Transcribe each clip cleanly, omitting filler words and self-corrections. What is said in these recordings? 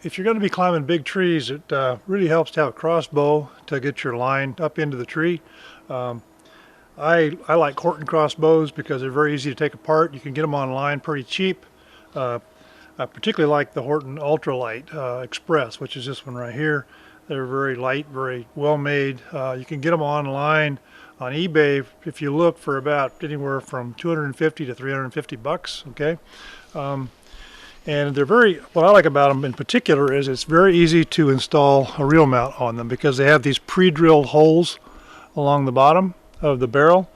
if you're going to be climbing big trees, it really helps to have a crossbow to get your line up into the tree. Um, I like Horton crossbows because they're very easy to take apart. You can get them online pretty cheap. Uh, I particularly like the Horton Ultra-lite Express, which is this one right here. They're very light, very well made. You can get them online on eBay if you look for about anywhere from 250 to 350 bucks. Okay. And they're what I like about them in particular is it's very easy to install a reel mount on them because they have these pre-drilled holes along the bottom of the barrel,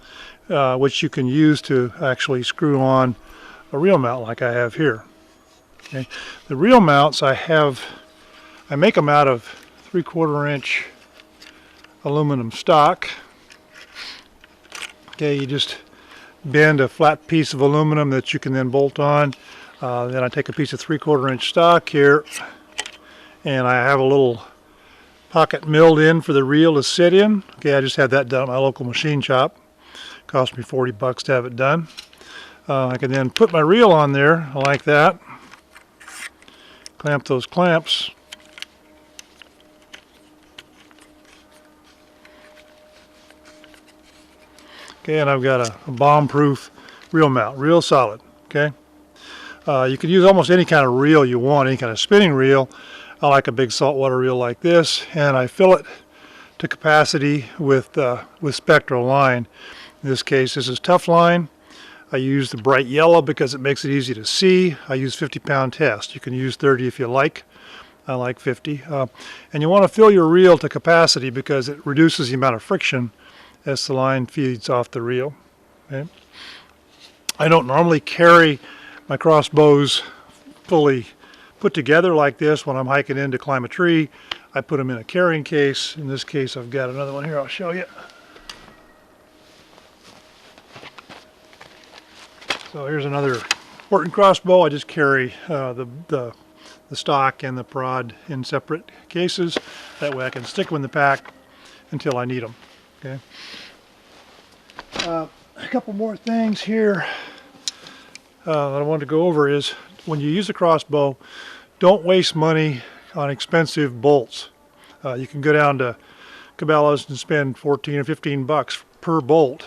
which you can use to actually screw on a reel mount like I have here. Okay. The reel mounts I make them out of 3/4 inch aluminum stock. Okay, you just bend a flat piece of aluminum that you can then bolt on. Then I take a piece of 3/4 inch stock here, and I have a little pocket milled in for the reel to sit in. Okay, I just had that done at my local machine shop. Cost me 40 bucks to have it done. I can then put my reel on there like that. Clamp those clamps. Okay, and I've got a bomb-proof reel mount, real solid. Okay. You could use almost any kind of reel you want, any kind of spinning reel. I like a big saltwater reel like this, and I fill it to capacity with spectral line. In this case, this is tough line. I use the bright yellow because it makes it easy to see. I use 50-pound test. You can use 30 if you like. I like 50. And you want to fill your reel to capacity because it reduces the amount of friction as the line feeds off the reel. Okay. I don't normally carry my crossbows fully put together like this when I'm hiking in to climb a tree. I put them in a carrying case. In this case, I've got another one here. I'll show you. So here's another Horton crossbow. I just carry the stock and the prod in separate cases. That way I can stick them in the pack until I need them. Okay. A couple more things here that I wanted to go over is when you use a crossbow, don't waste money on expensive bolts. You can go down to Cabela's and spend 14 or 15 bucks per bolt.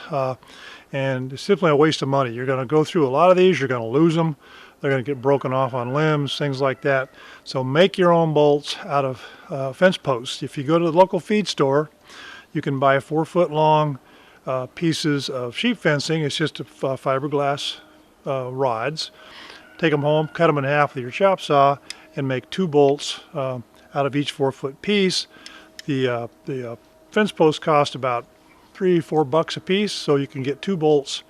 And it's simply a waste of money. You're going to go through a lot of these, you're going to lose them, they're going to get broken off on limbs, things like that. So make your own bolts out of fence posts. If you go to the local feed store, you can buy 4-foot long pieces of sheep fencing. It's just fiberglass rods. Take them home, cut them in half with your chop saw, and make 2 bolts out of each 4-foot piece. The fence posts cost about $3-4 bucks a piece, so you can get 2 bolts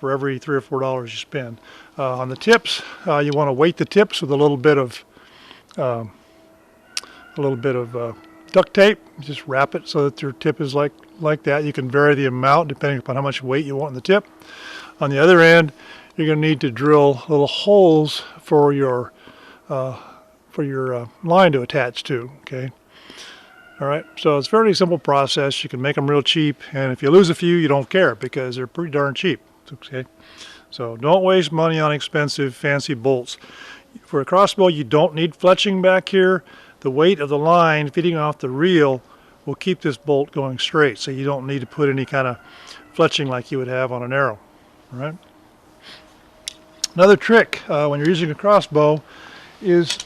for every $3 or $4 you spend. On the tips, you want to weight the tips with a little bit of duct tape. Just wrap it so that your tip is like that. You can vary the amount depending upon how much weight you want in the tip. On the other end, you're going to need to drill little holes for your line to attach to. Okay. All right, so it's a fairly simple process. You can make them real cheap, and if you lose a few, you don't care because they're pretty darn cheap. Okay, so don't waste money on expensive, fancy bolts. For a crossbow, you don't need fletching back here. The weight of the line feeding off the reel will keep this bolt going straight, so you don't need to put any kind of fletching like you would have on an arrow. All right. Another trick when you're using a crossbow is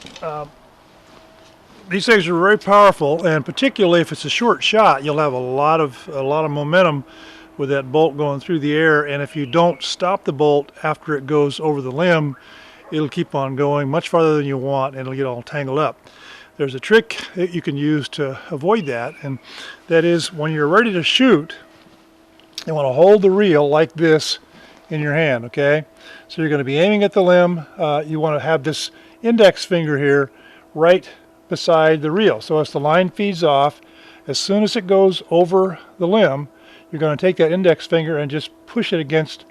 these things are very powerful, and particularly if it's a short shot, you'll have a lot of momentum with that bolt going through the air. And if you don't stop the bolt after it goes over the limb, it'll keep on going much farther than you want, and it'll get all tangled up. There's a trick that you can use to avoid that, and that is when you're ready to shoot, you want to hold the reel like this in your hand. Okay, so you're going to be aiming at the limb. You want to have this index finger here right beside the reel. So as the line feeds off, as soon as it goes over the limb, you're going to take that index finger and just push it against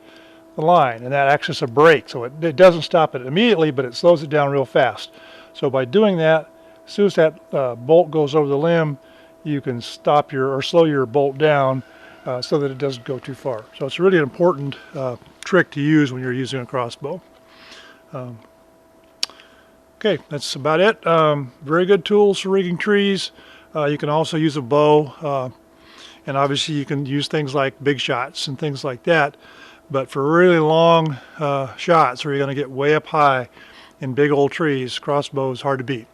the line, and that acts as a brake. So it doesn't stop it immediately, but it slows it down real fast. So by doing that, as soon as that bolt goes over the limb, you can stop or slow your bolt down so that it doesn't go too far. So it's really an important trick to use when you're using a crossbow. Okay, that's about it. Very good tools for rigging trees. You can also use a bow, and obviously you can use things like big shots and things like that. But for really long shots where you're going to get way up high in big old trees, crossbow is hard to beat.